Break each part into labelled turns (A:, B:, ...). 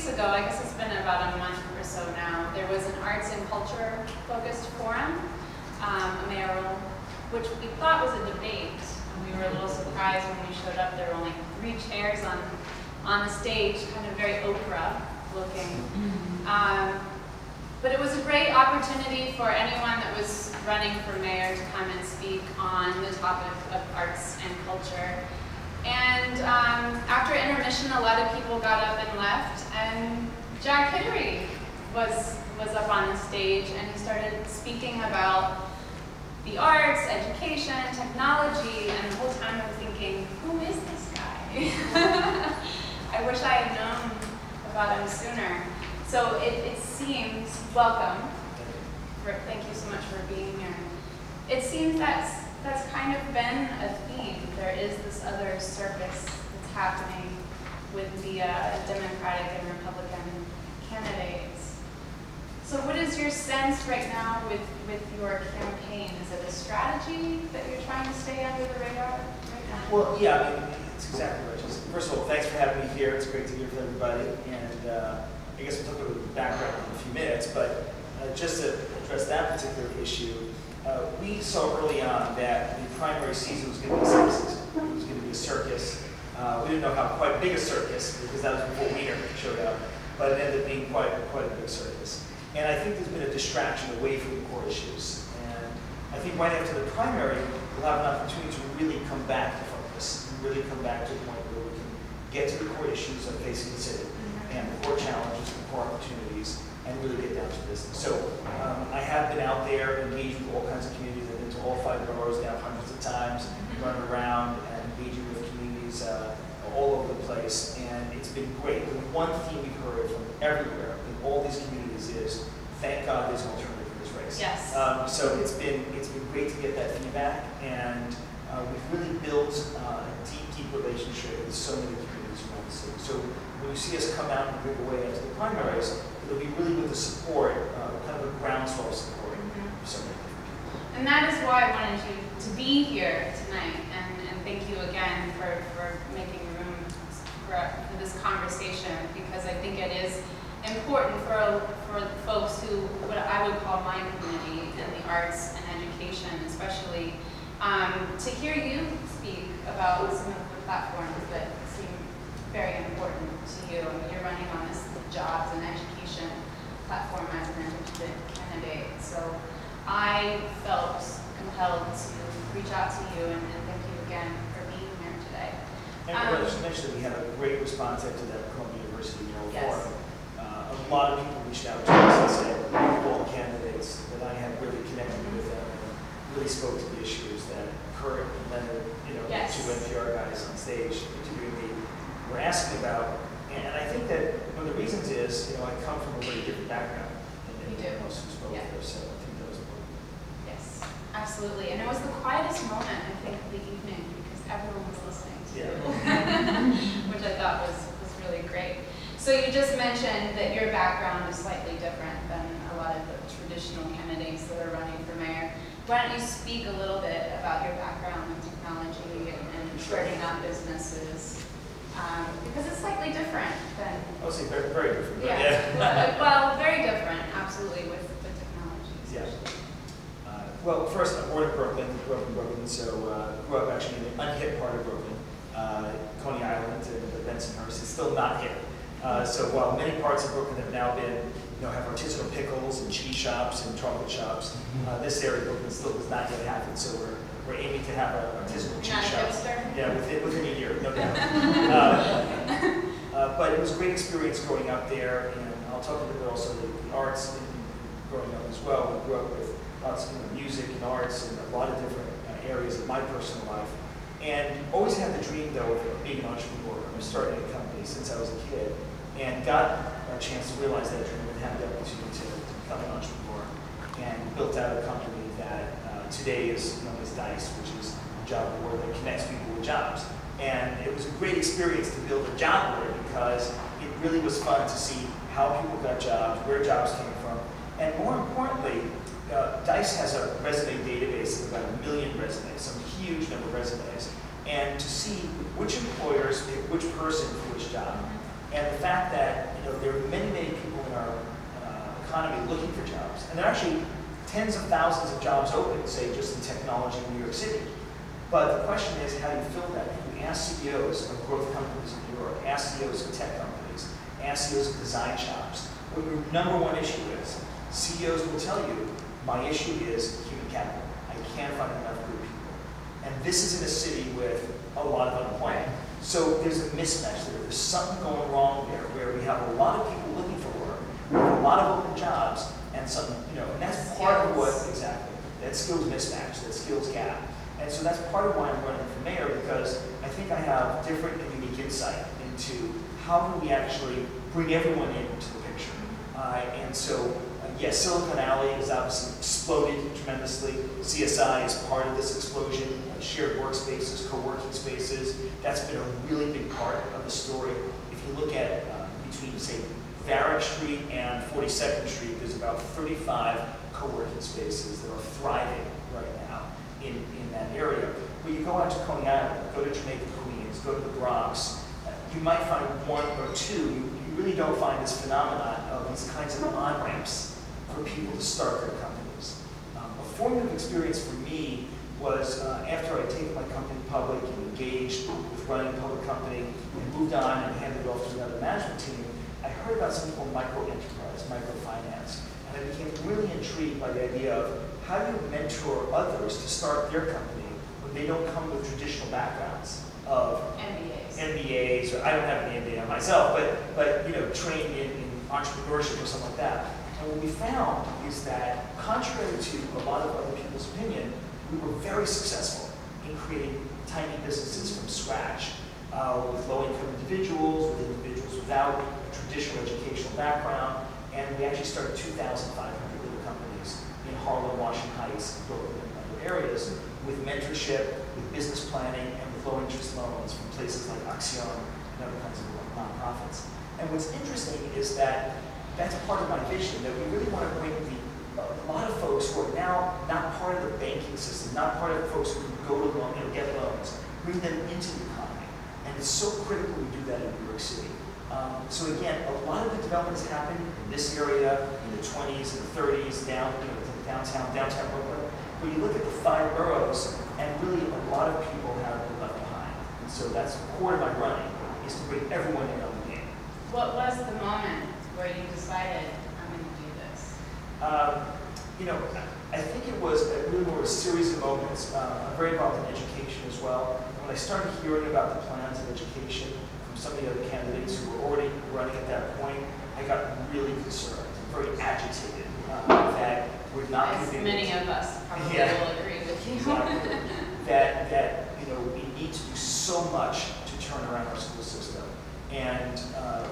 A: weeks ago, I guess it's been about a month or so now, there was an arts and culture focused forum, a Mayoral, which we thought was a debate. And we were a little surprised when we showed up. There were only 3 chairs on the stage, kind of very Oprah looking. But it was a great opportunity for anyone that was running for mayor to come and speak on the topic of arts and culture. And after intermission, a lot of people got up and left, and Jack Hidary was up on the stage, and he started speaking about the arts, education, technology, and the whole time I'm thinking, who is this guy? I wish I had known about him sooner. So it seems, welcome, thank you so much for being here. It seems that's kind of been a theme. There is this other circus that's happening with the Democratic and Republican candidates. So what is your sense right now with your campaign? Is it a strategy that you're trying to stay under the radar right now?
B: Well, yeah, I mean, it's exactly right. First of all, thanks for having me here. It's great to hear from everybody. And I guess we'll talk about the background in a few minutes, but just to address that particular issue, we saw early on that the primary season was going to be a circus season. It was going to be a circus. We didn't know how quite big a circus, because that was before Wiener showed up, but it ended up being quite a big circus. And I think there's been a distraction away from the core issues. And I think right after the primary, we'll have an opportunity to really come back to focus, and really come back to the point where we can get to the core issues of facing the city, and the core challenges, the core opportunities, and really get down to business. So I have been out there, engaged with all kinds of communities. I've been to all 5 boroughs now hundreds of times, running around and engaging with communities all over the place, and it's been great. The one theme we've heard from everywhere in all these communities is, thank God there's an alternative for this race.
A: Yes.
B: So it's been great to get that feedback, and we've really built a deep relationship with so many communities around the city. So when you see us come out and bring away after the primaries, it'll be really with the support, kind of a groundswell support from so many different people.
A: And that is why I wanted you to be here tonight, and thank you again for making room for this conversation, because I think it is important for folks who, what I would call my community in the arts and education especially, to hear you speak about some of the platforms that seem very important to you. I mean, you're running on this jobs and education platform as an independent candidate. So I felt compelled to reach out to you and thank you again for being here today.
B: And I just mentioned that we had a great response after that Columbia University Mayoral Forum. A lot of people reached out to us and said, all the candidates that I have really connected with them and really spoke to the issues that Kurt and Leonard,
A: yes.
B: 2 NPR guys on stage interviewing me, were asking about. And I think that one of the reasons is, I come from a very different background than most who spoke there, so I think that was important.
A: Yes, absolutely. And it was the quietest moment, I think, of the evening, because everyone was listening to you, which I thought was really great. So you just mentioned that your background is slightly different than a lot of the traditional candidates that are running for mayor. Why don't you speak a little bit about your background in technology and starting up businesses? Because it's slightly different than...
B: I would say very, very different.
A: Yeah. Well, very different, absolutely, with technology.
B: Yeah. Well, first, I'm born in Brooklyn, grew up in Brooklyn, so grew up actually in the unhip part of Brooklyn, Coney Island and Bensonhurst. It's still not hip. So while many parts of Brooklyn have now been, have artisanal pickles and cheese shops and chocolate shops, this area of Brooklyn still does not yet happen. So we're aiming to have an artisanal cheese shop. Yeah, within a year, no doubt. But it was a great experience growing up there, and I'll talk a little bit also about the arts growing up as well. We grew up with lots of music and arts and a lot of different areas of my personal life. And always had the dream, though, of being an entrepreneur. I was starting a company since I was a kid, and got a chance to realize that dream and have the opportunity to become an entrepreneur, and built out a company that today is known as DICE, which is a job board that connects people with jobs. And it was a great experience to build a job board, because it really was fun to see how people got jobs, where jobs came from, and more importantly, DICE has a resume database of about 1 million resumes, some huge number of resumes, and to see which employers pick which person for which job. And the fact that there are many, many people in our economy looking for jobs, and there are actually tens of thousands of jobs open, say, just in technology in New York City. But the question is, how do you fill that? You ask CEOs of growth companies in New York, ask CEOs of tech companies, ask CEOs of design shops, what your number one issue is. CEOs will tell you, my issue is human capital. I can't find enough good people. And this is in a city with a lot of unemployment. So there's a mismatch there. There's something going wrong there where we have a lot of people looking for work, we have a lot of open jobs, and something, and that's part of what, exactly, that skills mismatch, that skills gap. And so that's part of why I'm running for mayor, because I think I have different and unique insight into how can we actually bring everyone into the picture. And so, yes, Silicon Valley has obviously exploded tremendously. CSI is part of this explosion. Shared workspaces, co-working spaces, that's been a really big part of the story. If you look at between, say, Varick Street and 42nd Street, there's about 35 co-working spaces that are thriving right now in that area. When you go out to Coney Island, go to Jamaica, Queens, go to the Bronx, you might find one or two. You really don't find this phenomenon of these kinds of on-ramps for people to start their companies. A formative experience for me was after I taken my company public and engaged with running a public company and moved on and handed it off to another management team, I heard about something called micro-enterprise, microfinance. And I became really intrigued by the idea of how do you mentor others to start their company when they don't come with traditional backgrounds of MBAs, or I don't have an MBA myself, but trained in entrepreneurship or something like that. And what we found is that, contrary to a lot of other people's opinion, we were very successful in creating tiny businesses from scratch with low-income individuals, with individuals without a traditional educational background, and we actually started 2,500 little companies in Harlem, Washington Heights, Brooklyn, and other areas with mentorship, with business planning, and with low-interest loans from places like Axion and other kinds of nonprofits. And what's interesting is that that's part of my vision, that we really want to bring a lot of folks who are now not part of the banking system, not part of the folks who go to loan, get loans, bring them into the economy. And it's so critical we do that in New York City. So again, a lot of the developments happened in this area in the 20s and the 30s, downtown Brooklyn. But you look at the 5 boroughs, and really a lot of people have been left behind. And so that's core of my running, is to bring everyone in on the game.
A: What was the moment where you decided, I'm going to do this?
B: I think it was really more a series of moments. I'm very involved in education as well. When I started hearing about the plans of education from some of the other candidates who were already running at that point, I got really concerned, very agitated that we're not going to be able to.
A: Many of us probably will agree with you.
B: Exactly. that we need to do so much to turn around our school system. And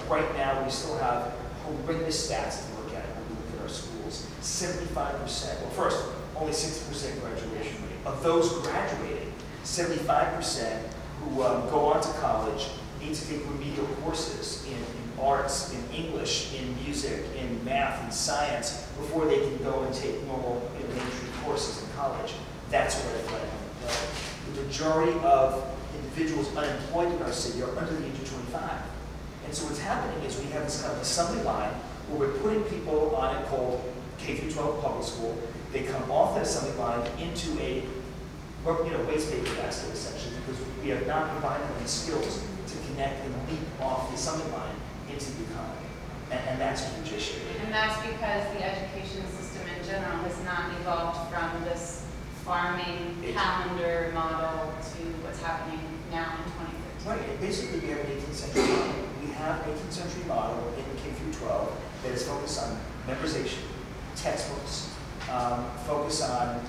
B: right now we still have horrendous stats to look at when we look at our schools. 75%, well first, only 60% graduation rate. Of those graduating, 75% who go on to college need to take remedial courses in arts, in English, in music, in math, in science, before they can go and take normal mainstream courses in college. That's where I flag. The majority of individuals unemployed in our city are under the age of 25. And so what's happening is we have this kind of assembly line where we're putting people on it called K-12 public school. They come off that assembly line into a waste paper basket, essentially, because we have not provided them the skills to connect and leap off the assembly line into the economy. And that's a huge issue.
A: And that's because the education system in general has not evolved from this farming calendar model to what's happening now in 2013.
B: Right, and basically we have an 18th century model. We have an 18th century model in K through 12 that is focused on memorization, textbooks, focus on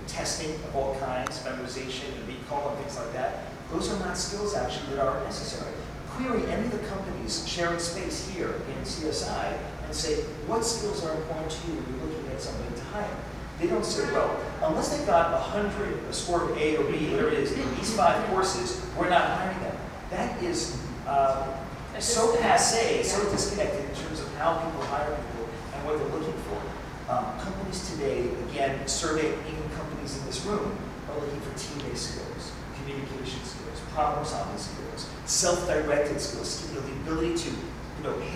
B: testing of all kinds, memorization and recall and things like that. Those are not skills actually that are necessary. Query any of the companies sharing space here in CSI and say, what skills are important to you when you're looking at somebody to hire? They don't say, well, unless they've got 100, a score of A or B, whatever it is, in these 5 courses, we're not hiring them. That is so passé, so disconnected in terms of how people hire people and what they're looking for. Companies today, again, survey even companies in this room, are looking for team-based skills, communication skills, problem-solving skills, self-directed skills, the ability to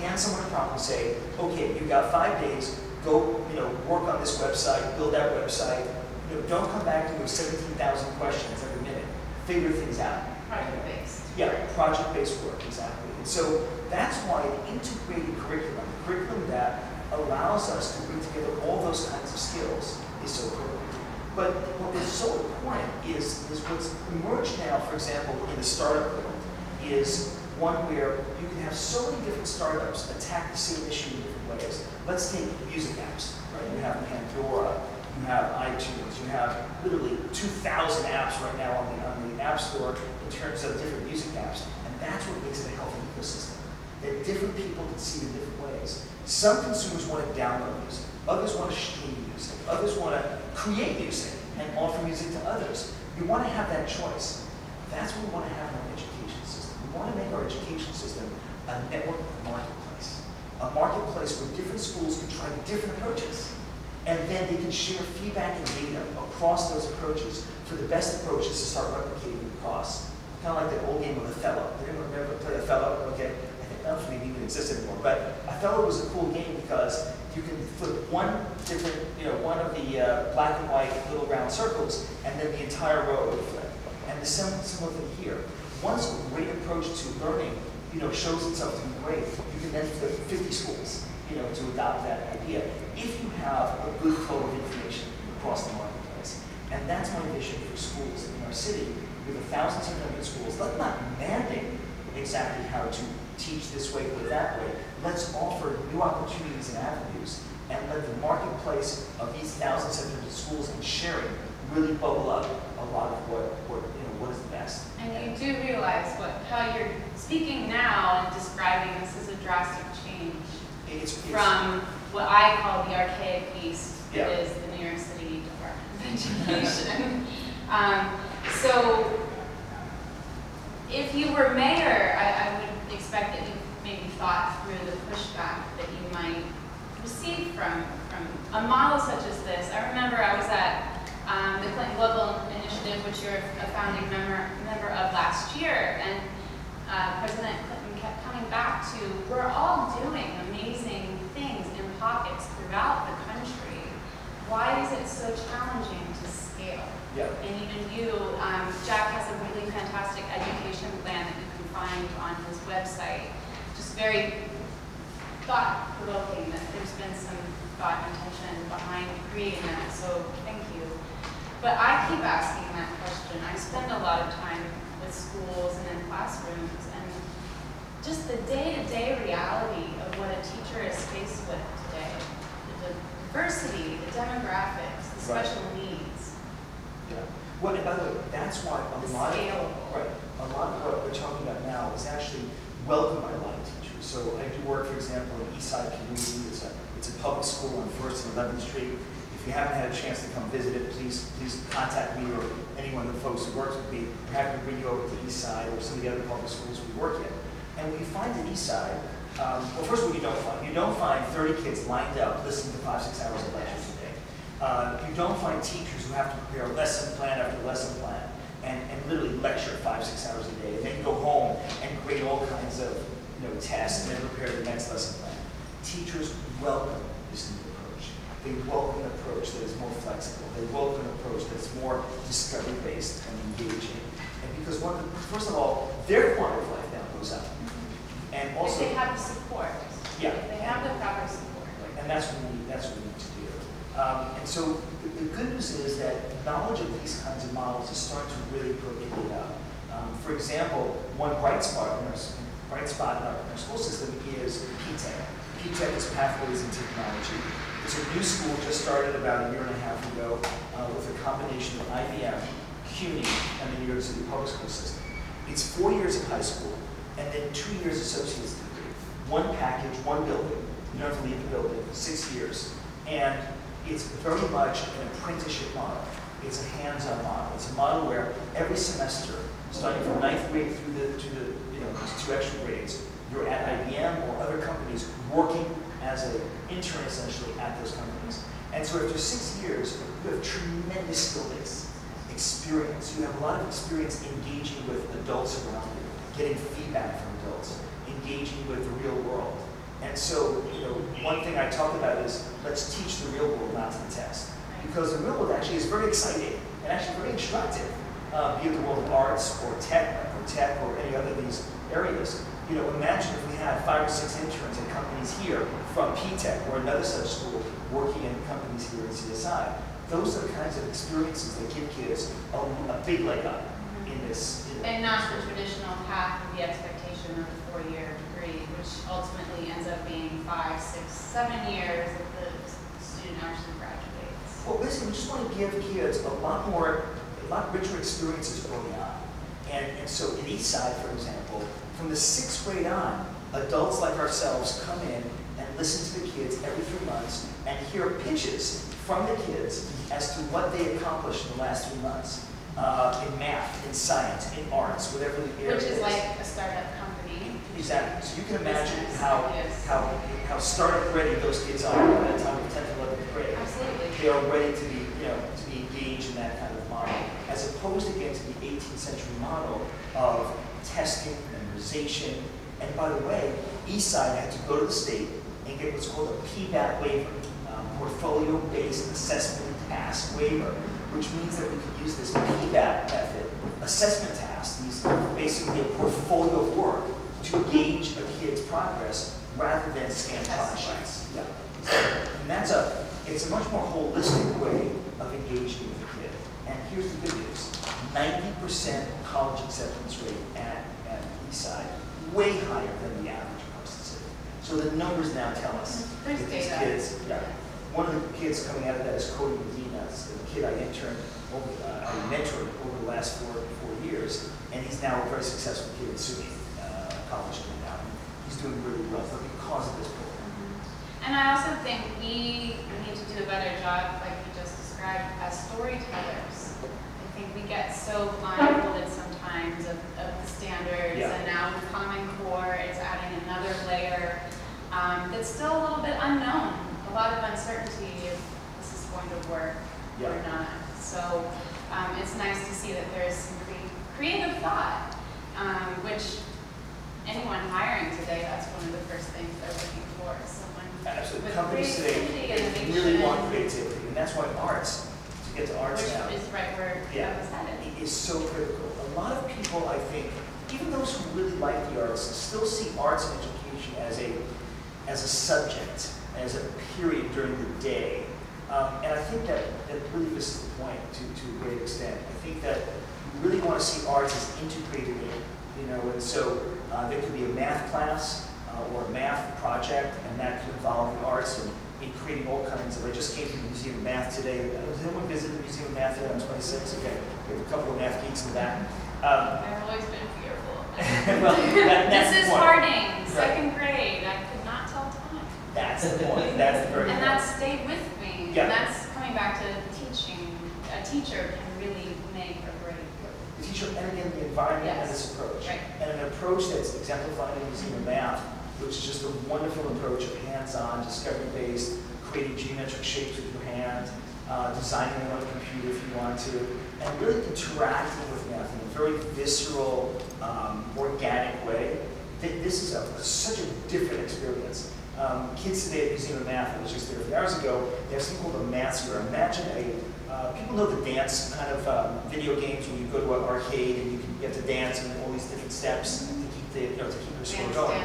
B: hand someone a problem and say, okay, you've got 5 days, go work on this website, build that website. Don't come back to me with 17,000 questions every minute. Figure things out.
A: Project-based.
B: Yeah, project-based work, exactly. And so that's why an integrated curriculum, a curriculum that allows us to bring together all those kinds of skills, is so critical. But what is so important is what's emerged now, for example, in the startup world, is one where you can have so many different startups attack the same issue in different ways. Let's take music apps, right? You have Pandora, you have iTunes, you have literally 2,000 apps right now on the App Store in terms of different music apps. And that's what makes it a healthy ecosystem. That different people can see it in different ways. Some consumers want to download music, others want to stream music, others want to create music and offer music to others. We want to have that choice. That's what we want to have in our education system. We want to make our education system a network marketplace. A marketplace where different schools can try different approaches. And then they can share feedback and data across those approaches for the best approaches to start replicating across. Kind of like that old game of Othello. Did anyone ever play Othello? Okay. I don't think it even exists anymore. But Othello was a cool game because you can flip one different, one of the black and white little round circles, and then the entire row would flip. And the similar thing here. Once a great approach to learning, shows itself to be great, you can then flip 50 schools, to adopt that idea. If you have a good flow of information across the marketplace. And that's my vision for schools in our city. We have 1,700 schools. Let's not mandate exactly how to teach this way or that way. Let's offer new opportunities and avenues, and let the marketplace of these 1,700 schools and sharing really bubble up a lot of what is the best.
A: And you do realize how you're speaking now and describing this as a drastic change from what I call the archaic East,
B: yeah.
A: That is the New York City Department of Education. So if you were mayor, I would expect that you maybe thought through the pushback that you might receive from a model such as this. I remember I was at the Clinton Global Initiative, which you're a founding member of last year, and President Clinton kept coming back to, we're all doing amazing things in pockets throughout the country. Why is it so challenging to scale?
B: Yeah.
A: And even you, Jack has a really fantastic education plan that you can find on his website. Just very thought-provoking that there's been some thought and intention behind creating that, so thank you. But I keep asking that question. I spend a lot of time with schools and in classrooms, and just the day-to-day reality of what a teacher is faced with today, the diversity, the demographics, the special needs.
B: Yeah. Well, and by the way, that's why a lot of what we're talking about now is actually welcomed by a lot of teachers. So I do work, for example, in East Side Community. It's a public school on 1st and 11th Street. If you haven't had a chance to come visit it, please contact me or anyone of the folks who works with me. We're happy to bring you over to East Side or some of the other public schools we work in. And when you find the East Side, well, first of all, you don't find 30 kids lined up listening to 5-6 hours of lectures a day. You don't find teachers who have to prepare lesson plan after lesson plan and literally lecture 5-6 hours a day, and then go home and grade all kinds of tests and then prepare the next lesson plan. Teachers welcome this new approach. They welcome an approach that is more flexible. They welcome an approach that's more discovery-based and engaging. And because first of all, their quality of life now goes up. And also,
A: if they have the support.
B: Yeah.
A: If they have the proper support.
B: And that's what we need to do. And so the good news is that knowledge of these kinds of models is starting to really percolate out. For example, one bright spot in our school system is PTech. PTech is Pathways in Technology. It's a new school just started about a year and a half ago with a combination of IBM, CUNY, and the New York City public school system. It's 4 years of high school and then 2 years associate's degree. One package, one building. You don't have to leave the building, 6 years. And it's very much an apprenticeship model. It's a hands-on model. It's a model where every semester, starting from 9th grade through these 2 extra grades, you're at IBM or other companies working as an intern essentially at those companies. And so after 6 years, you have tremendous skill base. experience. You have a lot of experience engaging with adults around you, getting feedback from adults, engaging with the real world. And so, you know, one thing I talk about is let's teach the real world, not to the test. Because the real world actually is very exciting and actually very instructive, be it the world of arts or tech or any other of these areas. You know, imagine if we had 5 or 6 interns at companies here from P-Tech or another such school working in companies here in CSI. Those are the kinds of experiences that give kids a big leg up in this.
A: And not the traditional path of the expectation of a 4-year degree, which ultimately ends up being 5, 6, 7 years that the student actually graduates.
B: Well, basically, we just want to give kids a lot richer experiences early on. And so in Eastside, for example, from the 6th grade on, adults like ourselves come in and listen to the kids every 3 months and hear pitches from the kids as to what they accomplished in the last 3 months. In math, in science, in arts, whatever the area is.
A: Which is like a startup company.
B: Exactly. So you can imagine how startup ready those kids are by the time of 10th and 11th grade.
A: Absolutely.
B: They are ready to be, you know, to be engaged in that kind of model, as opposed again to the 18th century model of testing, memorization. And by the way, Eastside had to go to the state and get what's called a PBAT waiver, portfolio-based assessment task waiver, which means that we could use this PBAT method, assessment tasks, these basically a portfolio of work to gauge a kid's progress rather than scan time sheets. Yeah. And it's a much more holistic way of engaging with a kid. And here's the good news: 90% college acceptance rate at Eastside, way higher than the average across the city. So the numbers now tell us that these kids, one of the kids coming out of that is Cody Medina, the kid I mentored over the last four years, and he's now a very successful kid at SUNY college now. He's doing really well because of this program.
A: And I also think we need to do a better job, like you just described, as storytellers. I think we get so blindfolded sometimes of the standards, and now with Common Core, it's adding another layer that's still a little bit unknown. A lot of uncertainty if this is going to work or not. So it's nice to see that there's some creative thought, which anyone hiring today, that's one of the first things they're looking for. Someone
B: absolutely.
A: with
B: Companies today really want creativity, and that's why arts, to get to arts now,
A: which is right where I was headed.
B: Is so critical. A lot of people, I think, even those who really like the arts, still see arts and education as a subject, as a period during the day. And I think that really misses the point to a great extent. I think that you really want to see arts as integrated in, you know, and so there could be a math class or a math project, and that could involve the arts in creating all kinds of. I just came from the Museum of Math today. Has anyone visited the Museum of Math today on 26? Okay, we have a couple of math geeks in the back.
A: I've always been fearful.
B: Well, that's
A: this is
B: the point.
A: Harding, second grade. I could not tell time.
B: That's the point. That's the very point.
A: And that stayed with me.
B: Yeah.
A: And that's coming back to teaching. A teacher can really make or break.
B: The teacher, and again, the environment and this approach.
A: Right.
B: And an approach that's exemplified in the Museum of Math, which is just a wonderful approach of hands-on, discovery-based, creating geometric shapes with your hand, designing them on a computer if you want to, and really interacting with math in a very visceral, organic way. This is such a different experience. Kids today at the Museum of Math, I was just there a few hours ago, they have something called a math square. Imagine people know the dance kind of video games where you go to an arcade and you have to dance and all these different steps to keep your score going.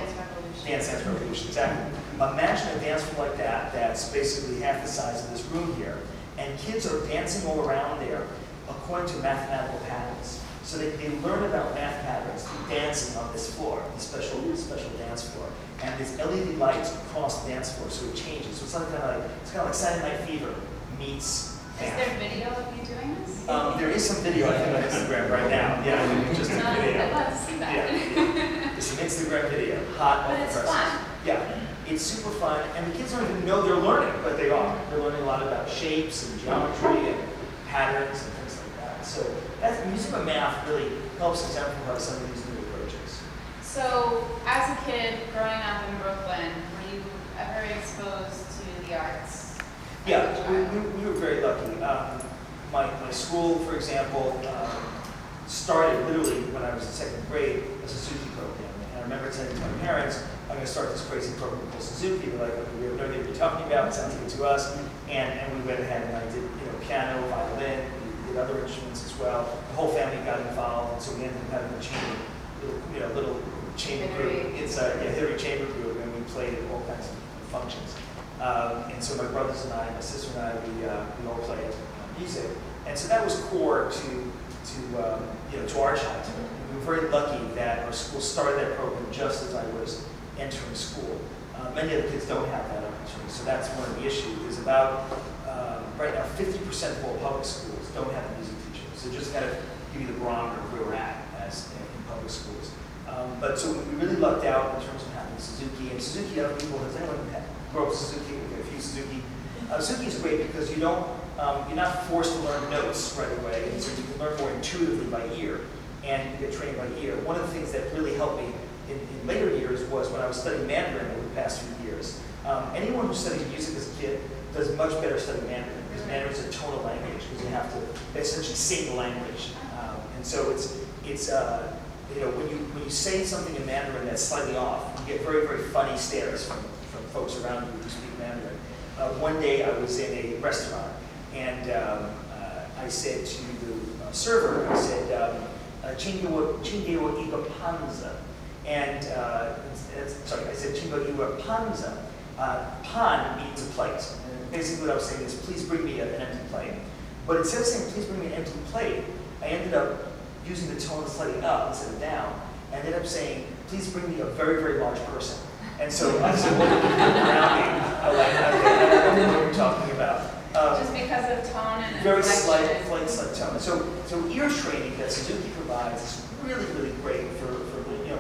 B: Dance Revolution, exactly. Imagine a dance floor like that that's basically half the size of this room here, and kids are dancing all around there according to mathematical patterns. So they learn about math patterns through dancing on this floor, this special dance floor. And there's LED lights across the dance floor, so it changes. So it's kind of like Saturday Night Fever meets math.
A: Is there video of you doing this?
B: There is some video I think on Instagram right now. Yeah, just a video.
A: I'd love to see that.
B: Yeah. It's an Instagram video, hot off the
A: But it's
B: presses.
A: fun.
B: Yeah, it's super fun, and the kids don't even know they're learning, but they are. They're learning a lot about shapes and geometry and patterns and things like that. So that's the Museum of Math really helps exemplify some of these new approaches.
A: So, as a kid growing up in Brooklyn, were you ever exposed to the arts?
B: Yeah, we were very lucky. My My school, for example, started literally when I was in second grade, a Suzuki program. And I remember telling my parents, I'm going to start this crazy program called Suzuki. They're like, okay, we have no idea what you're talking about, it sounds good to us. And we went ahead and I did piano, violin, we did other instruments as well. The whole family got involved, and so we ended up having a chamber, little chamber group. It's a Hidary chamber group, and we played at all kinds of functions. And so my brothers and I, my sister and I, we all played music. And so that was core to our childhood. We were very lucky that our school started that program just as I was entering school. Many other kids don't have that opportunity, so that's one of the issues. There's about, right now, 50% of all public schools don't have a music teacher. So just kind of give you the barometer of where we're at as in public schools. But so we really lucked out in terms of having Suzuki. And Suzuki, other people, has anyone grew up with Suzuki? We've got a few Suzuki. Suzuki is great because you don't, you're not forced to learn notes right away, and so you can learn more intuitively by ear, and you get trained by ear. One of the things that really helped me in later years was when I was studying Mandarin over the past few years. Anyone who studies music as a kid does much better studying Mandarin, because Mandarin is a tonal language, because you have to essentially sing the language. And so it's when you say something in Mandarin that's slightly off, you get very, very funny stares from folks around you who speak Mandarin. One day I was in a restaurant, and I said to the server, I said, Chingewa iga panza. And, sorry, I said, Chingewa iga panza. Pan means a plate. And basically what I was saying is, please bring me an empty plate. But instead of saying, please bring me an empty plate, I ended up using the tone slightly up instead of down. I ended up saying, please bring me a very, very large person. And so I was looking around me, I don't know what you're talking about.
A: Just because of tone and
B: very slight tone. So ear training that Suzuki provides is really, really great for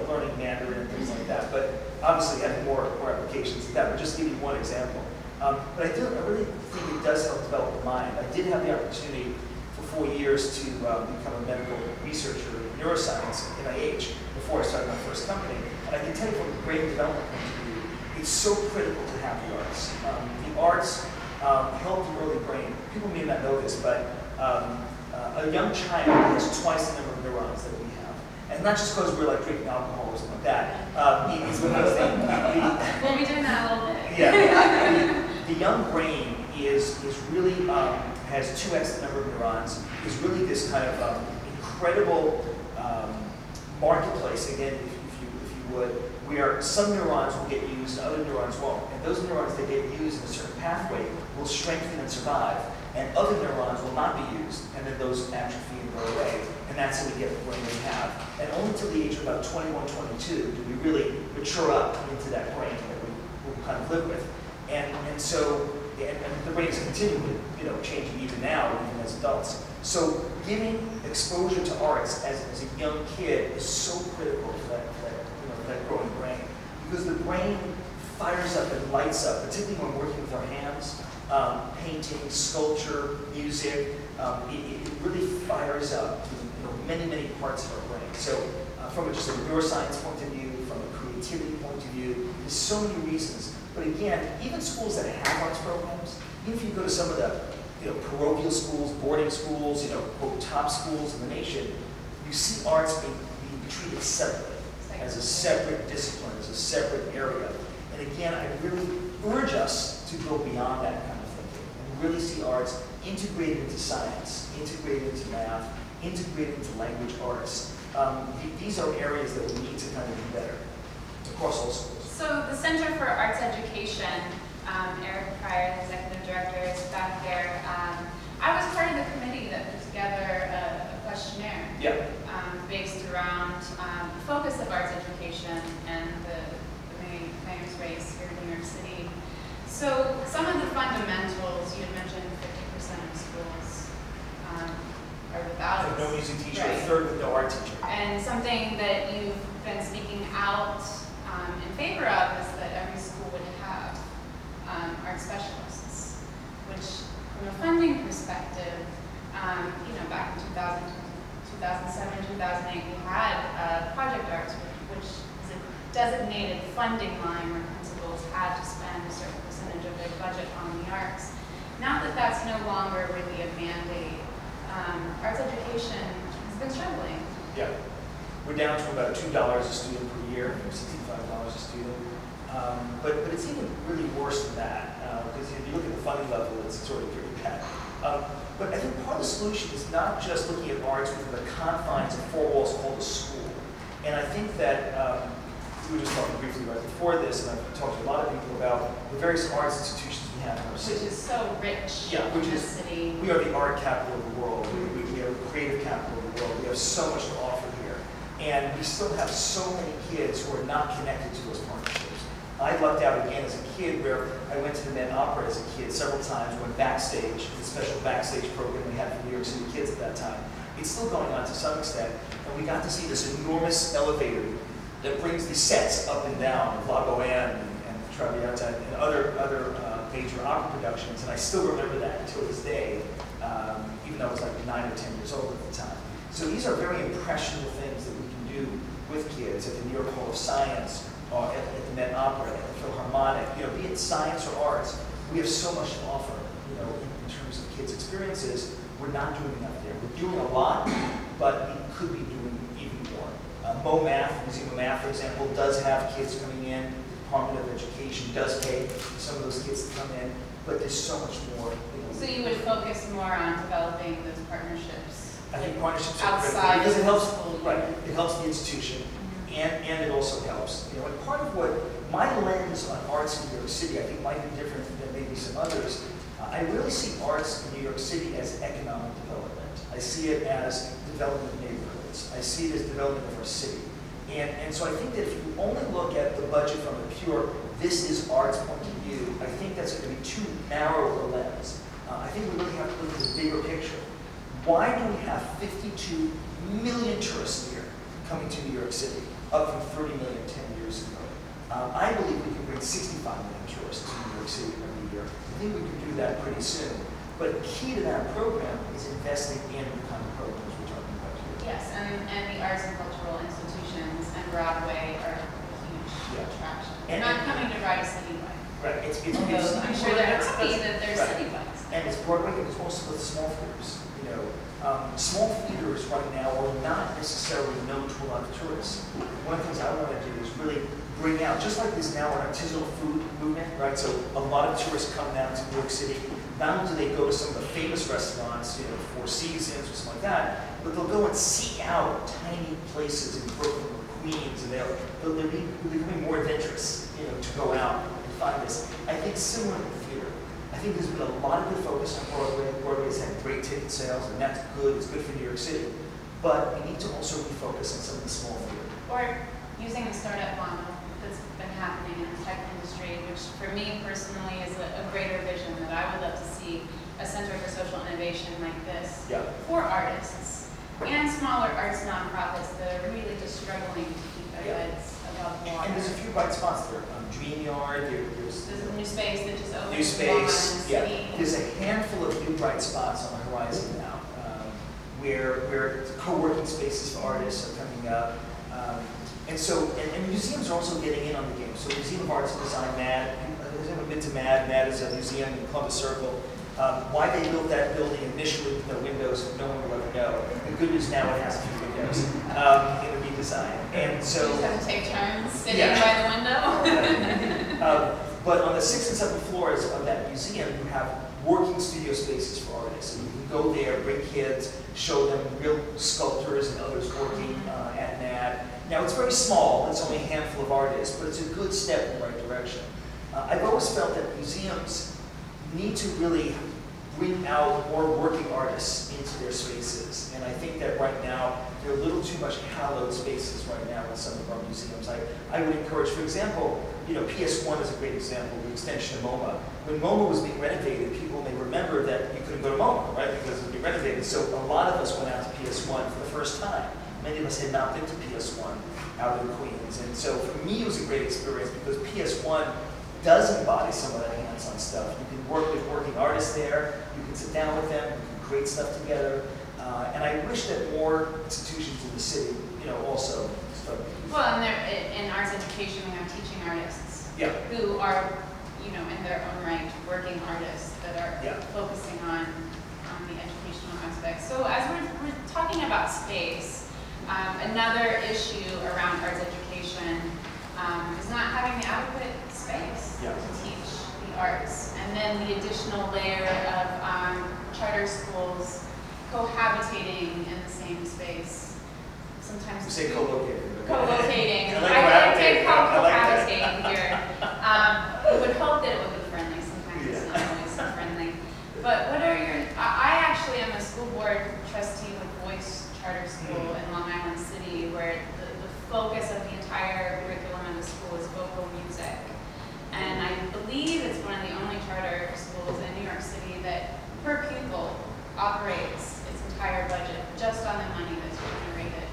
B: learning Mandarin and things like that. But obviously, it has more applications than that. But just to give you one example. But I really think it does help develop the mind. I did have the opportunity for 4 years to become a medical researcher in neuroscience at NIH before I started my first company. And I can tell you from a brain development point of view, it's so critical to have the arts. The arts help the early brain. People may not know this, but a young child has twice the number of neurons that we have. And not just because we're like drinking alcohol or something like that. It's because
A: we'll be doing that a little bit.
B: Yeah. The young brain is really, has 2x the number of neurons, is really this kind of incredible marketplace, again, if you would, where some neurons will get used and other neurons won't. And those neurons that get used in a certain pathway will strengthen and survive, and other neurons will not be used, and then those atrophy and go away. And that's how we get the brain we have. And only until the age of about 21, 22 do we really mature up into that brain that we kind of live with. And so the brain is continually changing even now, even as adults. So giving exposure to arts as a young kid is so critical for that growing brain, because the brain fires up and lights up, particularly when we're working with our hands, painting, sculpture, music. It really fires up many, many parts of our brain. So from just a neuroscience point of view, from a creativity point of view, there's so many reasons. But again, even schools that have arts programs, even if you go to some of the parochial schools, boarding schools, quote, top schools in the nation, you see arts being treated separately, as a separate discipline, as a separate area. And again, I really urge us to go beyond that kind of thinking and really see arts integrated into science, integrated into math, integrated into language arts. These are areas that we need to kind of do better across all schools.
A: So the Center for Arts Education, Eric Pryor, the executive director, is back there. I was part of the committee that put together a questionnaire based around the focus of arts education and the mayor's race here in New York City. So some of the fundamentals, you had mentioned 50% of schools are without
B: no music teacher,
A: right.
B: A third with no art teacher.
A: And something that you've been speaking out in favor of is that every school would have art specialists, which from a funding perspective, back in 2007, 2008, we had Project Arts, which is a designated funding line where principals had to spend a certain percentage of their budget on the arts. Now that that's no longer really a mandate arts education has been struggling.
B: Yeah. We're down to about $2 a student per year, $65 a student. But it's even really worse than that, because if you look at the funding level, it's sort of pretty bad. But I think part of the solution is not just looking at arts within the confines of four walls called a school. And I think that we were just talking briefly right before this, and I've talked to a lot of people about the various arts institutions we have in our city.
A: Which is so rich
B: which
A: in the
B: is,
A: city.
B: We are the art capital of the world. We are the creative capital of the world. We have so much to offer here. And we still have so many kids who are not connected to those partnerships. I lucked out again as a kid where I went to the Met Opera as a kid several times, went backstage, the special backstage program we had for New York City kids at that time. It's still going on to some extent. And we got to see this enormous elevator that brings the sets up and down of La Bohème and Traviata and other major opera productions. And I still remember that until this day, even though I was like 9 or 10 years old at the time. So these are very impressionable things that we can do with kids at the New York Hall of Science, or at the Met Opera, at the Philharmonic, be it science or arts. We have so much to offer, in terms of kids' experiences. We're not doing enough there. We're doing a lot, but we could be doing even more. MoMath, Museum of Math, for example, does have kids coming in. The Department of Education does pay for some of those kids to come in, but there's so much more.
A: So you would focus more on developing those partnerships?
B: I think partnerships are critical
A: outside
B: because it helps.
A: school,
B: Right, it helps the institution, and it also helps. And part of what my lens on arts in New York City, I think, might be different than maybe some others. I really see arts in New York City as economic development. I see it as development of neighborhoods. I see it as development of our city. And so I think that if you only look at the budget from a pure, this is arts point of view, I think that's going to be too narrow a lens. I think we really have to look at the bigger picture. Why do we have 52 million tourists a year coming to New York City, up from 30 million 10 years ago? I believe we can bring 65 million tourists to New York City every year. I think we can do that pretty soon. But key to that program is investing in the kind of programs we're talking about here.
A: Yes, and the arts and cultural institutions and Broadway are a huge attraction. They're not coming to ride a city bike.
B: Right.
A: Although I'm sure they're happy that there's city bikes.
B: And it's Broadway, and it's also the small theaters. Small theaters right now are not necessarily known to a lot of tourists. One of the things I want to do is really bring out, just like there's now an artisanal food movement, right? So a lot of tourists come down to New York City. Not only do they go to some of the famous restaurants, Four Seasons or something like that, but they'll go and seek out tiny places in Brooklyn or Queens, and they'll be becoming more adventurous, to go out and find this. I think similar to the theater. I think there's been a lot of good focus on Broadway. Broadway has had great ticket sales, and that's good. It's good for New York City. But we need to also refocus on some of the small theater.
A: Or using the startup model that's been happening in the tech industry, which for me personally is a greater vision that I would love to see a center for social innovation like this for artists and smaller arts nonprofits that are really just struggling to keep their heads above water.
B: And there's a few bright spots there. Dream Yard, there's
A: a new space that just opened.
B: New space, There's a handful of new bright spots on the horizon now, where co-working spaces for artists are coming up. And museums are also getting in on the game. So Museum of Arts and Design, MAD, has anyone been to MAD? MAD is a museum in Columbus Circle. Why they built that building initially with no windows, no one will ever know. The good news now, it has a few windows in the redesign. And so,
A: you just have to take turns sitting by the window.
B: But on the 6th and 7th floors of that museum, you have working studio spaces for artists. So you can go there, bring kids, show them real sculptors and others working at NAD. Now, it's very small. It's only a handful of artists, but it's a good step in the right direction. I've always felt that museums need to really bring out more working artists into their spaces. And I think that right now, there are a little too much hallowed spaces right now in some of our museums. I would encourage, for example, PS1 is a great example, the extension of MoMA. When MoMA was being renovated, people may remember that you couldn't go to MoMA, right, because it was being renovated. So a lot of us went out to PS1 for the first time. Many of us had not been to PS1 out in Queens. And so for me, it was a great experience because PS1 does embody some of that hands-on stuff. You can work with working artists there, you can sit down with them, you can create stuff together. And I wish that more institutions in the city, also start.
A: Well, and in arts education, we have teaching artists who are, in their own right, working artists that are focusing on the educational aspects. So as we're talking about space, another issue around arts education is not having the adequate space to teach the arts. And then the additional layer of charter schools cohabitating in the same space. Sometimes
B: you say co-locating.
A: Co-locating.
B: I
A: can't call cohabitating here. We would hope that it would be friendly. Sometimes it's not always so friendly. But what are your, I actually am a school board trustee with Voice Charter School in Long Island City, where the focus of the entire curriculum of the school is vocal music. And I believe it's one of the only charter schools in New York City that per pupil operates its entire budget just on the money that's generated,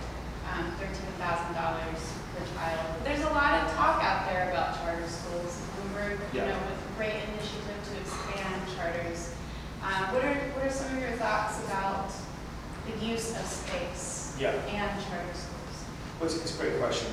A: $13,000 per child. There's a lot of talk out there about charter schools. We're, with a great initiative to expand charters. What are some of your thoughts about the use of space and charter schools?
B: Well, it's a great question.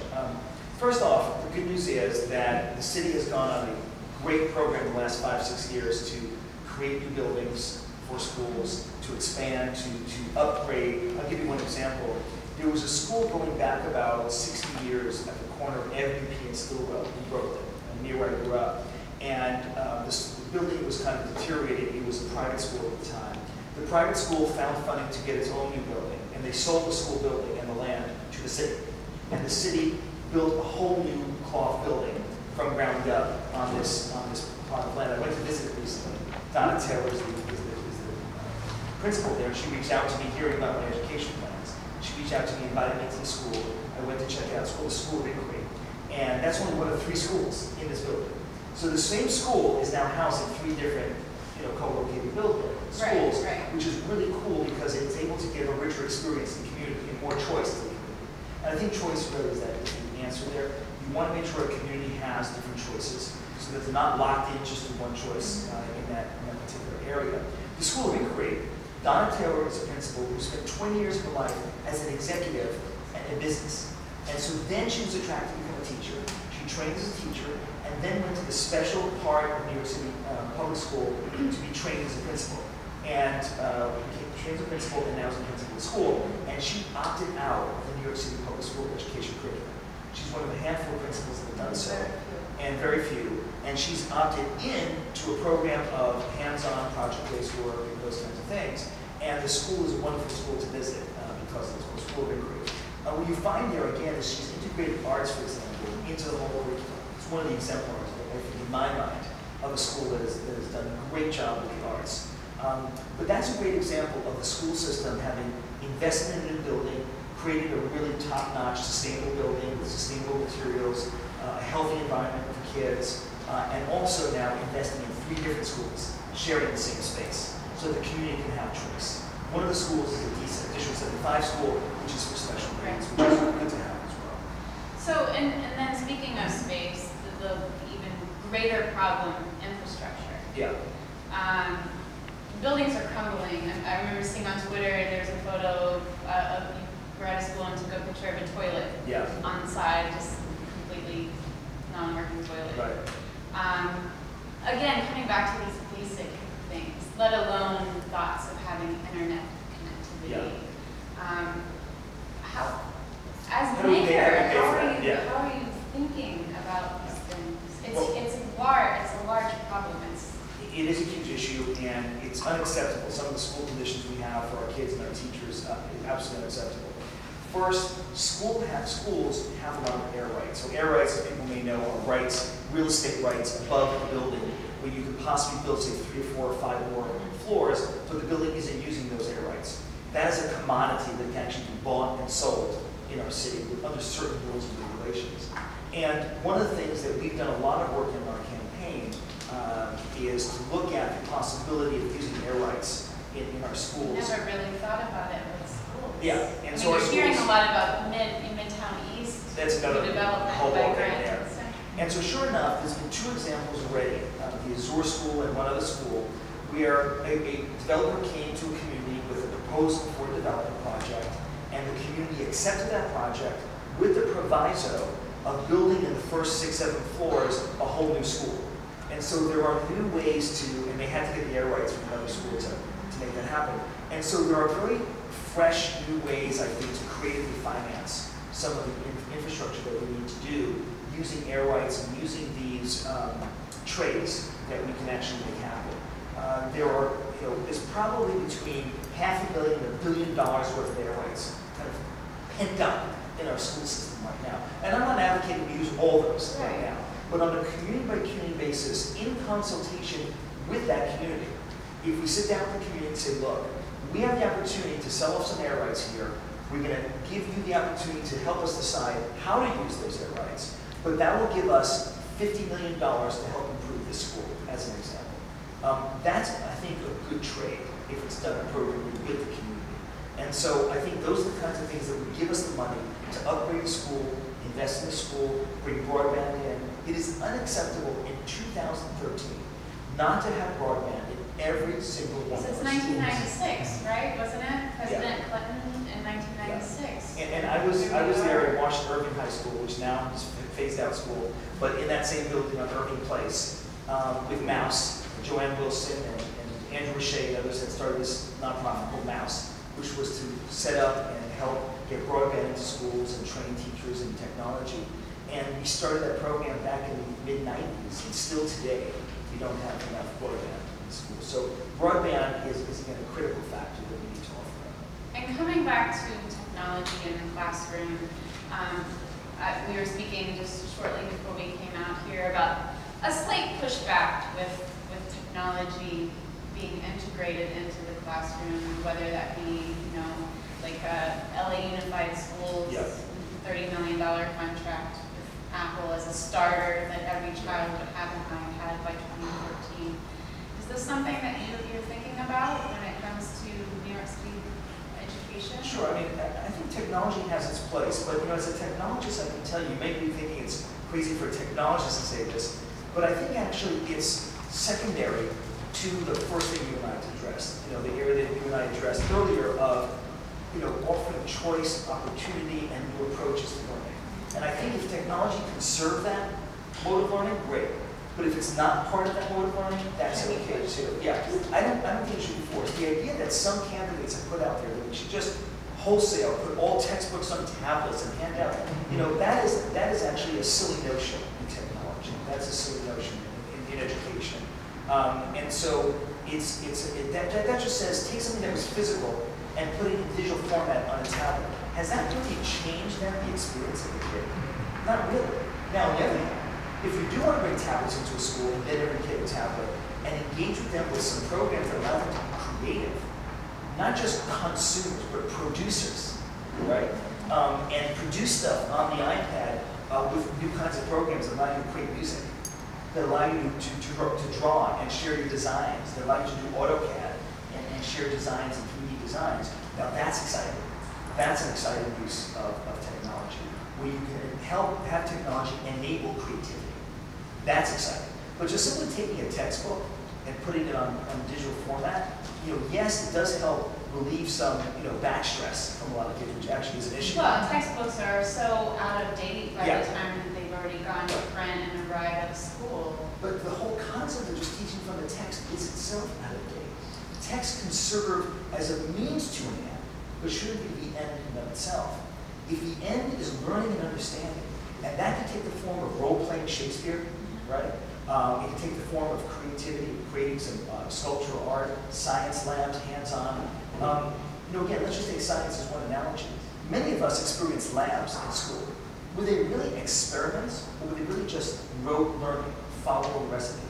B: First off, the good news is that the city has gone on a great program in the last 5-6 years to create new buildings for schools, to expand, to upgrade. I'll give you one example. There was a school going back about 60 years at the corner of MVP and Stillwell in Brooklyn, near where I grew up. And the building was kind of deteriorating. It was a private school at the time. The private school found funding to get its own new building, and they sold the school building and the land to the city. And the city built a whole new cloth building from ground up on this plot of land. I went to visit it recently. Donna Taylor is the principal there. She reached out to me hearing about my education plans. She reached out to me, invited me to the school. I went to check it out. It's called the School of Inquiry. And that's only one of 3 schools in this building. So the same school is now housing 3 different, co-located schools, which is really cool because it's able to give a richer experience in the community and more choice to the community. And I think choice really is the answer there. You want to make sure a community has different choices so that they're not locked in just to one choice in that particular area. The School of Inquiry, Donna Taylor is a principal who spent 20 years of her life as an executive in business. And so then she was attracted to become a teacher. She trained as a teacher and then went to the special part of New York City public school to be trained as a principal. And became trained as a principal and now is a principal at school. And she opted out of the New York City public school education curriculum. She's one of a handful of principals that have done so, and very few. And she's opted in to a program of hands-on project-based work and those kinds of things. And the school is a wonderful school to visit because it's called School of Inquiry. What you find there, again, is she's integrated arts, for example, into the whole curriculum. It's one of the exemplars, I think, in my mind, of a school that has done a great job with the arts. But that's a great example of the school system having invested in a building, created a really top-notch, sustainable building with sustainable materials, a healthy environment for kids, and also now investing in 3 different schools, sharing the same space, so the community can have choice. One of the schools is a District 75 school, which is for special needs, which is good to have as well.
A: So, and then speaking of space, the even greater problem, infrastructure.
B: Yeah.
A: Buildings are crumbling. I remember seeing on Twitter, there's a photo of you were at a school and took a picture of a toilet on the side, just completely non-working toilet.
B: Right.
A: Again, coming back to these basic things, let alone thoughts of having internet connectivity. As mayor, how are you thinking about these things? It's a large problem.
B: It is a huge issue, and it's unacceptable. Some of the school conditions we have for our kids and our teachers is absolutely unacceptable. First, schools have a lot of air rights. So air rights, as people may know, are rights, real estate rights above the building, where you could possibly build, say, 3 or 4 or 5 more floors, but the building isn't using those air rights. That is a commodity that can actually be bought and sold in our city under certain rules and regulations. And one of the things that we've done a lot of work in our campaign is to look at the possibility of using air rights in our schools.
A: Never really thought about it with schools.
B: Yeah, and so
A: we're hearing a lot about Midtown East.
B: That's another
A: development
B: whole
A: by
B: ballgame
A: grant.
B: there. And so sure enough, there's been 2 examples already, the Azure School and one other school, where a developer came to a community with a proposal for a development project, and the community accepted that project with the proviso of building in the first 6, 7 floors a whole new school. And so there are new ways to, and they had to get the air rights from another school to make that happen. And so there are very fresh, new ways, I think, to creatively finance some of the infrastructure that we need to do, using air rights and using these trades that we can actually make happen. There's probably between $500 million and $1 billion worth of air rights kind of pent up in our school system right now. And I'm not advocating we use all those right now, but on a community-by-community basis, in consultation with that community, if we sit down with the community and say, look, we have the opportunity to sell off some air rights here, we're going to give you the opportunity to help us decide how to use those air rights, but that will give us $50 million to help improve this school, as an example. That's, I think, a good trade if it's done appropriately with the community. And so I think those are the kinds of things that would give us the money to upgrade the school, invest in the school, bring broadband in. It is unacceptable in 2013 not to have broadband in every single one of our schools.
A: Since 1996, right? Wasn't it? President Clinton in 1996.
B: Yeah. And I was there at Washington Irving High School, which now is phased out school, but in that same building on Irving Place, with Mouse, Joanne Wilson and Andrew Richey and others had started this nonprofit called Mouse, which was to set up and help get broadband into schools and train teachers in technology. And we started that program back in the mid-90s, and still today, we don't have enough broadband in schools. So broadband is again, a critical factor that we need to offer.
A: And coming back to technology in the classroom, we were speaking just shortly before we came out here about a slight pushback with technology being integrated into the classroom, whether that be, like LA Unified Schools, $30 million contract with Apple as a starter that every child would have an iPad by 2014. Is this something that you're thinking about when it comes to New York City education?
B: Sure. I mean, I think technology has its place, but as a technologist, I can tell you, you may be thinking it's crazy for a technologist to say this, but I think actually it's secondary to the first thing you and I addressed. The area that you and I addressed earlier of offering choice, opportunity, and new approaches to learning. And I think if technology can serve that mode of learning, great. But if it's not part of that mode of learning, that's okay too. Yeah, I don't think it should be forced. The idea that some candidates have put out there that we should just wholesale put all textbooks on tablets and hand out, that is actually a silly notion in technology. That's a silly notion in education. And so that just says take something that was physical and put it in digital format on a tablet. Has that really changed the experience of the kid? Not really. Now, on the other hand, if you do want to bring tablets into a school and get every kid a tablet and engage with them with some programs that allow them to be creative, not just consumers, but producers, right? And produce stuff on the iPad with new kinds of programs that allow you to create music, that allow you to draw and share your designs, that allow you to do AutoCAD and share designs and 3D designs. Now that's exciting. That's an exciting use of technology, where you can have technology enable creativity. That's exciting. But just simply taking a textbook and putting it on digital format, yes, it does help relieve some, back stress from a lot of kids, which actually is an issue.
A: Well, textbooks are so out of date by the time that they've already gone to print and arrived at a school.
B: But the whole concept of just teaching from the text is itself out of date. Text can serve as a means to an end, but shouldn't be the end in and of itself. If the end is learning and understanding, and that can take the form of role-playing Shakespeare, right? It can take the form of creativity, creating some sculptural art, science labs, hands-on. Again, let's just take science as one analogy. Many of us experience labs in school. Were they really experiments, or were they really just rote learning, follow a recipe?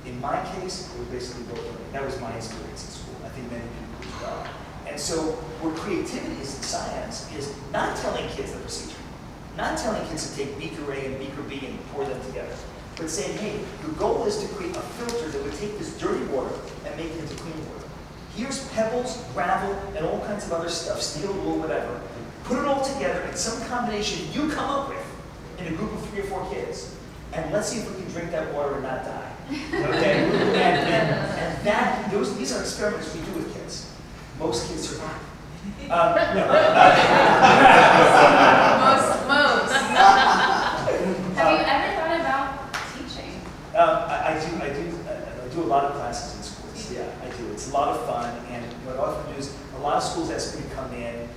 B: In my case, it was basically rote learning. That was my experience in school. I think many people as well. And so, where creativity is in science is not telling kids the procedure, not telling kids to take beaker A and beaker B and pour them together, but saying, hey, your goal is to create a filter that would take this dirty water and make it into clean water. Here's pebbles, gravel, and all kinds of other stuff, steel, wool, whatever. Put it all together in some combination you come up with in a group of 3 or 4 kids, and let's see if we can drink that water and not die. Okay? and these are experiments we do with kids. Most kids survive.
A: Most. Have you ever thought about teaching?
B: I do a lot of classes in schools. Yeah, I do. It's a lot of fun, and what I often do is a lot of schools ask me to come in,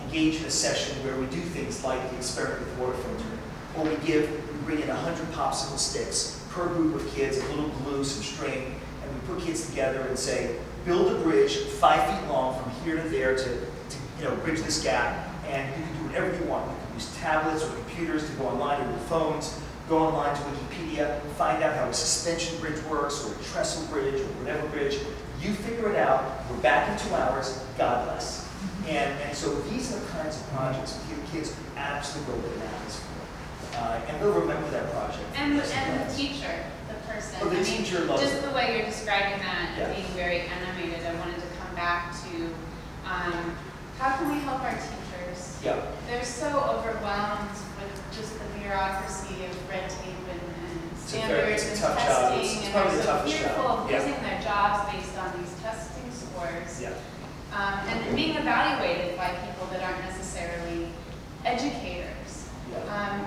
B: engage in a session where we do things like the experiment with water filtering, or we bring in 100 popsicle sticks per group of kids, a little glue, some string, and we put kids together and say, build a bridge 5 feet long from here to there to bridge this gap, and you can do whatever you want. You can use tablets or computers to go online, or your phones, go online to Wikipedia, find out how a suspension bridge works, or a trestle bridge, or whatever bridge. You figure it out, we're back in 2 hours, God bless. And so these are the kinds of projects kids absolutely go bananas for. And they'll remember that project.
A: And the teacher, the person.
B: Oh, the teacher loves
A: just
B: it.
A: the way you're describing that
B: Yeah.
A: and being very animated, I wanted to come back to how can we help our teachers?
B: Yeah.
A: They're so overwhelmed with just the bureaucracy of red tape and standards and testing, and they're so fearful of losing their jobs based on these testing scores.
B: Yeah.
A: And being evaluated by people that aren't necessarily educators.
B: Yeah.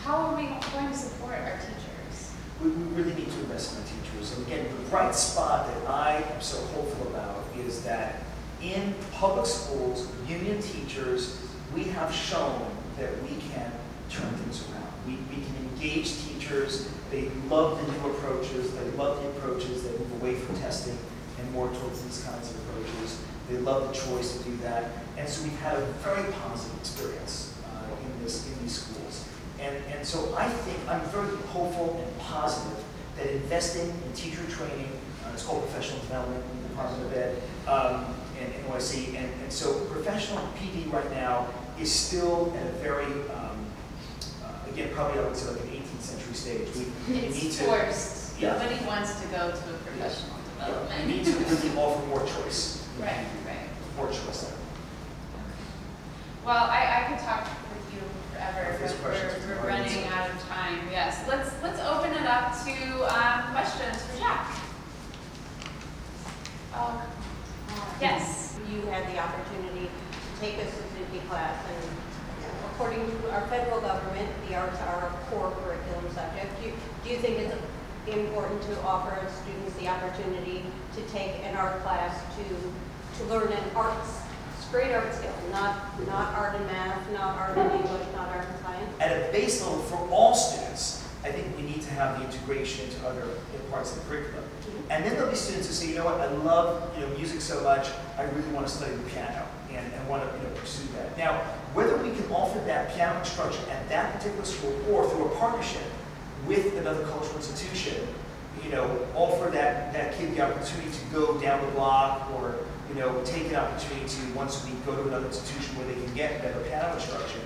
A: How are we going to support our teachers?
B: We really need to invest in our teachers. And again, the bright spot that I am so hopeful about is that in public schools, union teachers, we have shown that we can turn things around. We can engage teachers. They love the new approaches. They love the approaches that move away from testing and more towards these kinds of approaches. They love the choice to do that. And so we've had a very positive experience in these schools. And so I think I'm very hopeful and positive that investing in teacher training, it's called professional development in the Department of Ed, and NYC, and so professional PD right now is still at a very, again, probably I would say like an 18th century stage. We need to,
A: forced.
B: Yeah.
A: Nobody wants to go to a professional development.
B: We need to really offer more choice.
A: Right.
B: More choice there.
A: Well, I could talk with you forever, but we're running out of time. Yes, let's open it up to questions for Jack. Yes.
C: You had the opportunity to take a certificate class, and according to our federal government, the arts are a core curriculum subject. Do you think it's important to offer students the opportunity to take an art class to learn an straight art skill, not art and math, not art and English, not art and science?
B: At a base level, for all students, I think we need to have the integration into other parts of the curriculum. And then there'll be students who say, you know what, I love music so much, I really want to study the piano and want to pursue that. Now, whether we can offer that piano instruction at that particular school or through a partnership with another cultural institution, offer that kid the opportunity to go down the block or take an opportunity to once a week go to another institution where they can get better piano instruction.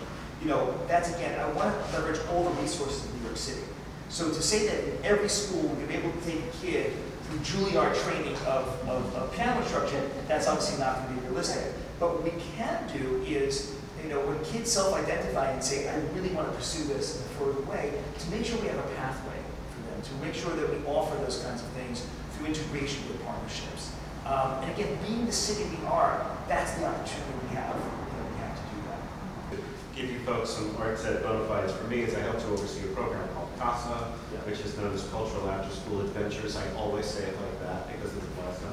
B: That's again, I want to leverage all the resources of New York City. So to say that in every school we're going to be able to take a kid through Juilliard training of piano instruction, that's obviously not going to be realistic. But what we can do is, when kids self-identify and say, I really want to pursue this in a further way, to make sure we have a pathway for them, to make sure that we offer those kinds of things through integration with partnerships. And again, being the city we are, that's the opportunity we have to do that.
D: Give you folks some arts ed bona fides. For me, as I help to oversee a program called CASA, which is known as Cultural After School Adventures. I always say it like that because it's Alaska.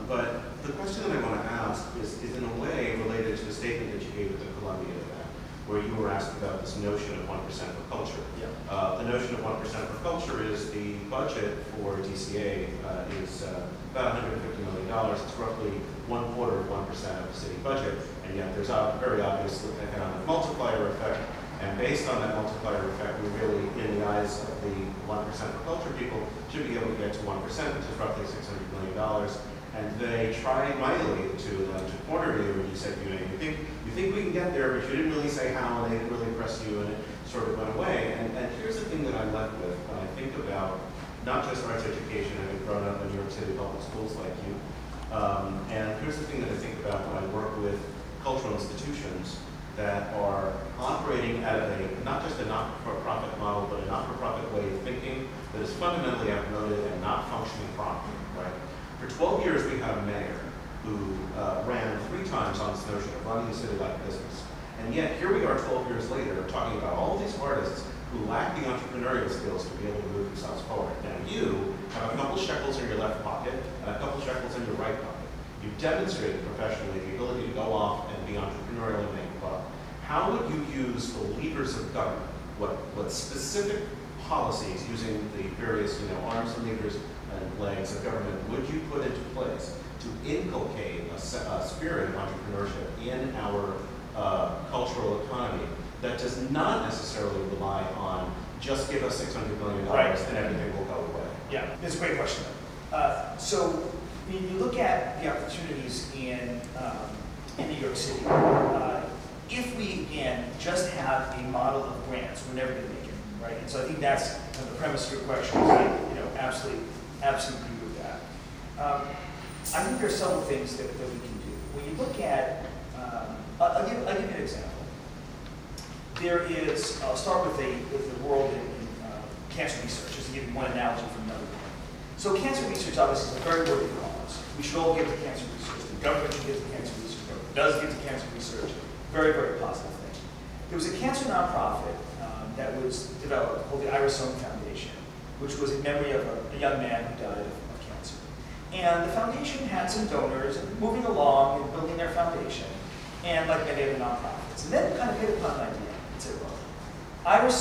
D: But the question that I want to ask is in a way related to the statement that you gave at the Columbia event, where you were asked about this notion of 1% for culture. The notion of 1% for culture is the budget for DCA is about $150 million. It's roughly 1/4 of 1% of the city budget, and yet there's a very obvious economic multiplier effect. And based on that multiplier effect, we really, in the eyes of the 1% for culture people, should be able to get to 1%, which is roughly $600 million. And they tried mightily to corner you, and you said, you think we can get there, but you didn't really say how, and they didn't really press you, and it sort of went away. And here's the thing that I'm left with when I think about not just arts education. I've grown up in New York City public schools like you. And here's the thing that I think about when I work with cultural institutions that are operating at not just a not-for-profit model, but a not-for-profit way of thinking that is fundamentally outmoded and not functioning properly, right? For 12 years, we had a mayor who ran 3 times on this notion of running the city like business. And yet, here we are 12 years later talking about all these artists who lack the entrepreneurial skills to be able to move themselves forward. Now, you have a couple shekels in your left pocket and a couple shekels in your right pocket. You've demonstrated professionally the ability to go off and be entrepreneurial and make buck. How would you use the levers of government? What specific policies, using the various arms and levers and legs of government, would you put into place to inculcate a spirit of entrepreneurship in our cultural economy that does not necessarily rely on just give us $600 million and everything will go away?
B: Yeah, it's a great question. So when you look at the opportunities in New York City, if we, again, just have a model of grants, we're never going to make it, right? And so I think that's kind of the premise of your question. Absolutely agree with that. I think there are several things that we can do. When you look at, I'll give you an example. There is, I'll start with the world in cancer research, just to give you one analogy from another one. So cancer research obviously is a very worthy cause. We should all give to cancer research. The government should give to cancer research. The government does give to cancer research. Very, very positive thing. There was a cancer nonprofit that was developed called the Hidary Foundation, which was in memory of a young man who died of cancer. And the foundation had some donors moving along and building their foundation, and like many other nonprofits. And then kind of hit upon an idea and said, well, Hidary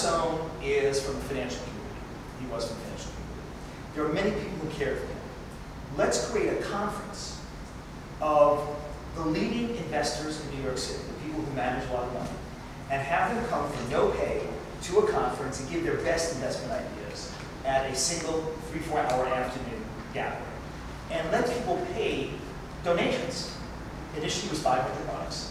B: is from the financial community. He was from the financial community. There are many people who care for him. Let's create a conference of the leading investors in New York City, the people who manage a lot of money, and have them come for no pay to a conference and give their best investment ideas at a single 3-4 hour afternoon gathering. And let people pay donations. Initially it was $500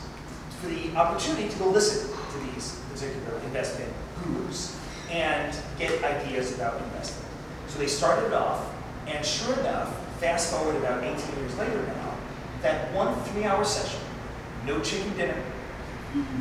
B: for the opportunity to go listen to these particular investment gurus and get ideas about investing. So they started off, and sure enough, fast forward about 18 years later now, that one 3-hour session, no chicken dinner,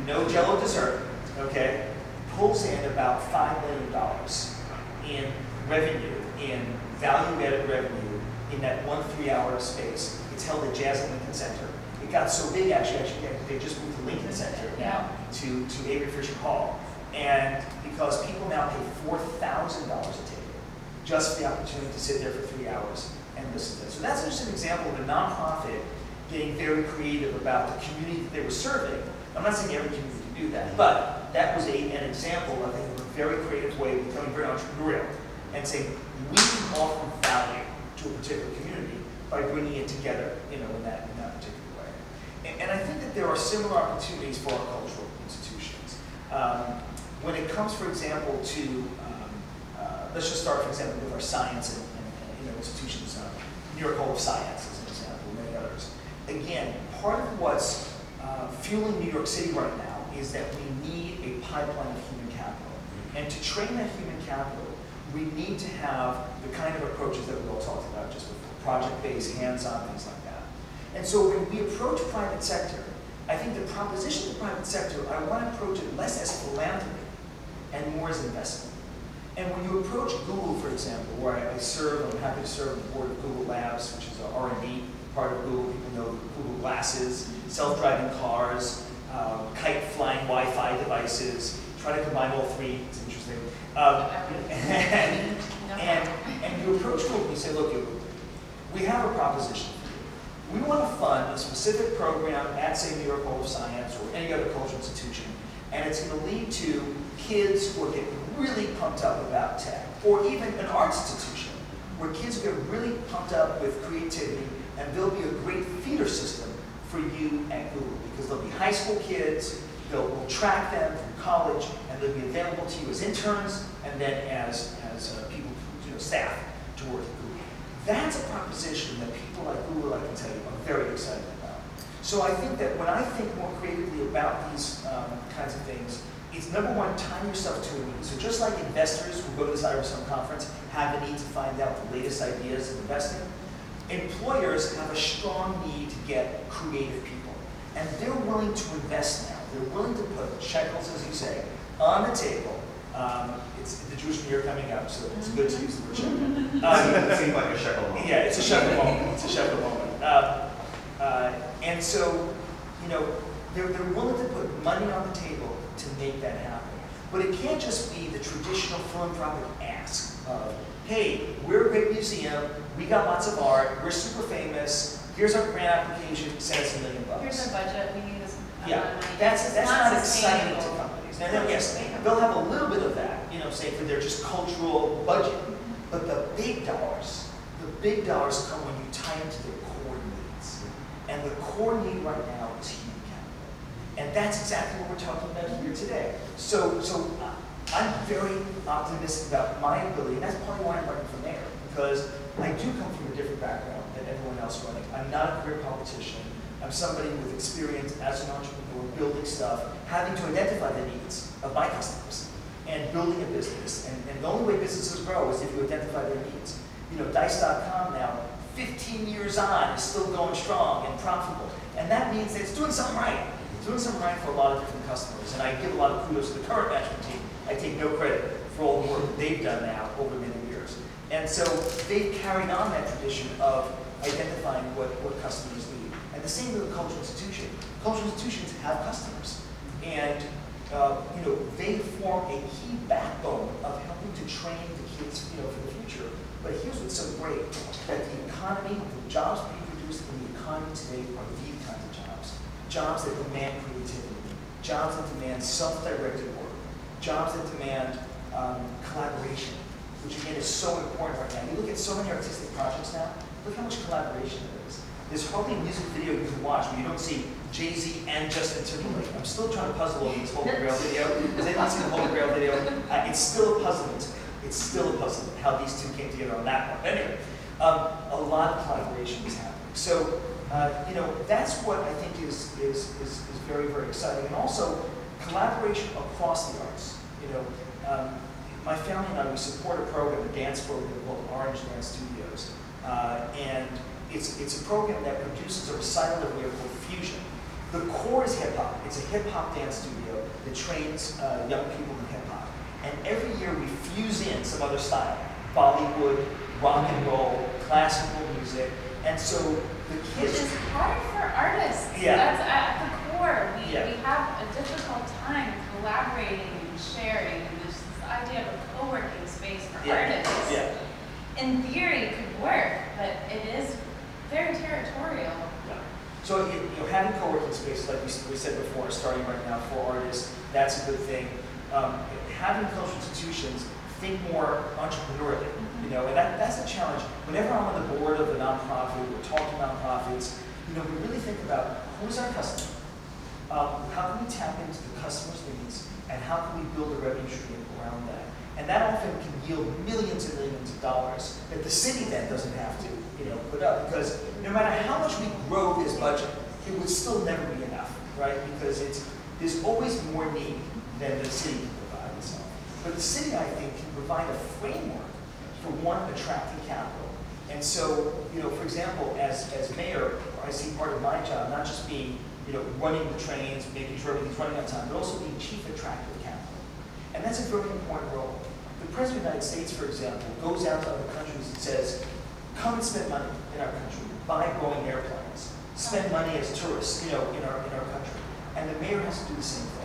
B: no Jell-O dessert, okay, pulls in about $5 million in revenue, in value-added revenue, in that one 3-hour space. It's held at Jazz at Lincoln Center. It got so big, actually, they just moved to Lincoln Center now to Avery Fisher Hall. And because people now pay $4,000 a ticket just for the opportunity to sit there for 3 hours and listen to it. So that's just an example of a nonprofit getting very creative about the community that they were serving. I'm not saying every community can do that, but that was an example, I think, of a very creative way of becoming very entrepreneurial and saying, we can offer value to a particular community by bringing it together, in that particular way. And I think that there are similar opportunities for our cultural institutions. When it comes, for example, to, let's just start, for example, with our science and institutions, New York Hall of Science as an example, many others. Again, part of what's fueling New York City right now is that we need a pipeline of human capital. And to train that human capital, we need to have the kind of approaches that we all talked about just before, project-based, hands-on, things like that. And so when we approach private sector, I think the proposition of the private sector, I want to approach it less as philanthropy and more as investment. And when you approach Google, for example, where I'm happy to serve on the board of Google Labs, which is an R&D part of Google. People know Google Glasses, self-driving cars, kite-flying Wi-Fi devices. Try to combine all three. It's interesting. And you approach Google and you say, look, we have a proposition for you. We want to fund a specific program at, say, New York Hall of Science or any other cultural institution, and it's going to lead to kids who are getting really pumped up about tech, or even an arts institution where kids will get really pumped up with creativity, and there'll be a great feeder system for you at Google, because there'll be high school kids, we'll track them from college, and they'll be available to you as interns, and then as people, staff to work at Google. That's a proposition that people like Google, I can tell you, are very excited about. So I think that when I think more creatively about these kinds of things, it's number one, time yourself to a need. So just like investors who go to this Hidary conference have a need to find out the latest ideas in investing, employers have a strong need to get creative people. And they're willing to invest now. They're willing to put shekels, as you say, on the table. It's the Jewish New Year coming up, so it's good to use the word shekel.
D: It seems like a shekel moment.
B: Yeah, it's a shekel moment. It's a shekel moment. And so, they're willing to put money on the table to make that happen. But it can't just be the traditional philanthropic ask of, hey, we're a great museum, we got lots of art, we're super famous, Here's our grant application, send us $1 million.
A: Here's our budget, we need this amount
B: Yeah,
A: of money.
B: that's
A: It's
B: not exciting
A: sustainable.
B: to companies. Now, yes, they'll have a little bit of that, you know, say for their just cultural budget, but the big dollars come when you tie into their core needs. And the core need right now is human capital. And that's exactly what we're talking about here today. So I'm very optimistic about my ability, and that's probably why I'm running for mayor, because I do come from a different background than everyone else running. I'm not a career politician. I'm somebody with experience as an entrepreneur, building stuff, having to identify the needs of my customers, and building a business. And the only way businesses grow is if you identify their needs. You know, Dice.com now, 15 years on, is still going strong and profitable. And that means that it's doing something right. It's doing something right for a lot of different customers. And I give a lot of kudos to the current management team. I take no credit for all the work that they've done now over many years. And so they've carried on that tradition of identifying what customers need. And the same with a cultural institution. Cultural institutions have customers. And you know, they form a key backbone of helping to train the kids, you know, for the future. But here's what's so great, that the economy, the jobs being produced in the economy today are these kinds of jobs. Jobs that demand creativity, jobs that demand self-directed work, jobs that demand collaboration, which again is so important right now. You look at so many artistic projects now, look how much collaboration there is. There's hardly a music video you can watch where you don't see Jay-Z and Justin Timberlake. I'm still trying to puzzle over this Holy Grail video. Has anyone seen the Holy Grail video? It's still a puzzlement to me. It's still a puzzlement how these two came together on that one. Anyway, a lot of collaboration is happening. So, you know, that's what I think is very, very exciting. And also, collaboration across the arts. You know, my family and I, we support a program, a dance program called Orange Dance Studios. And it's a program that produces a recital every year called Fusion. The core is hip hop. It's a hip hop dance studio that trains young people in hip hop. And every year we fuse in some other style, Bollywood, rock and roll, classical music. And so the kids—
A: Which is hard for artists.
B: Yeah.
A: That's at the core. We
B: Yeah.
A: have a difficult time collaborating and sharing. And there's this idea of a co-working space for artists.
B: Yeah.
A: In theory, it could work, but it is very territorial.
B: Yeah. So you know, having co-working spaces, like we said before, starting right now for artists, that's a good thing. Having cultural institutions think more entrepreneurially, you know, and that's a challenge. Whenever I'm on the board of a nonprofit, we're talking nonprofits, you know, we really think about who's our customer, how can we tap into the customer's needs, and how can we build a revenue stream around that. And that often can yield millions and millions of dollars that the city then doesn't have to, you know, put up. Because no matter how much we grow this budget, it would still never be enough, right? Because there's always more need than the city can provide itself. But the city, I think, can provide a framework for one, attracting capital. And so, you know, for example, as mayor, I see part of my job not just being, you know, running the trains, making sure everything's running on time, but also being chief attractor of capital. And that's a very important role. The President of the United States, for example, goes out to other countries and says, come and spend money in our country, buy Boeing airplanes, spend money as tourists, you know, in our country. And the mayor has to do the same thing.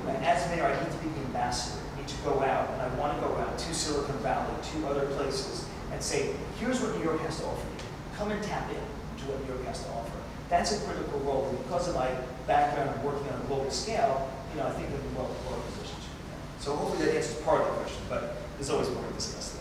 B: And as mayor, I need to be the ambassador. I need to go out, and I want to go out to Silicon Valley, to other places, and say, here's what New York has to offer you. Come and tap in to what New York has to offer. That's a critical role. And because of my background of working on a global scale, you know, I think I'm well positioned to do that. So hopefully that answers part of the question, but there's always more to discuss there.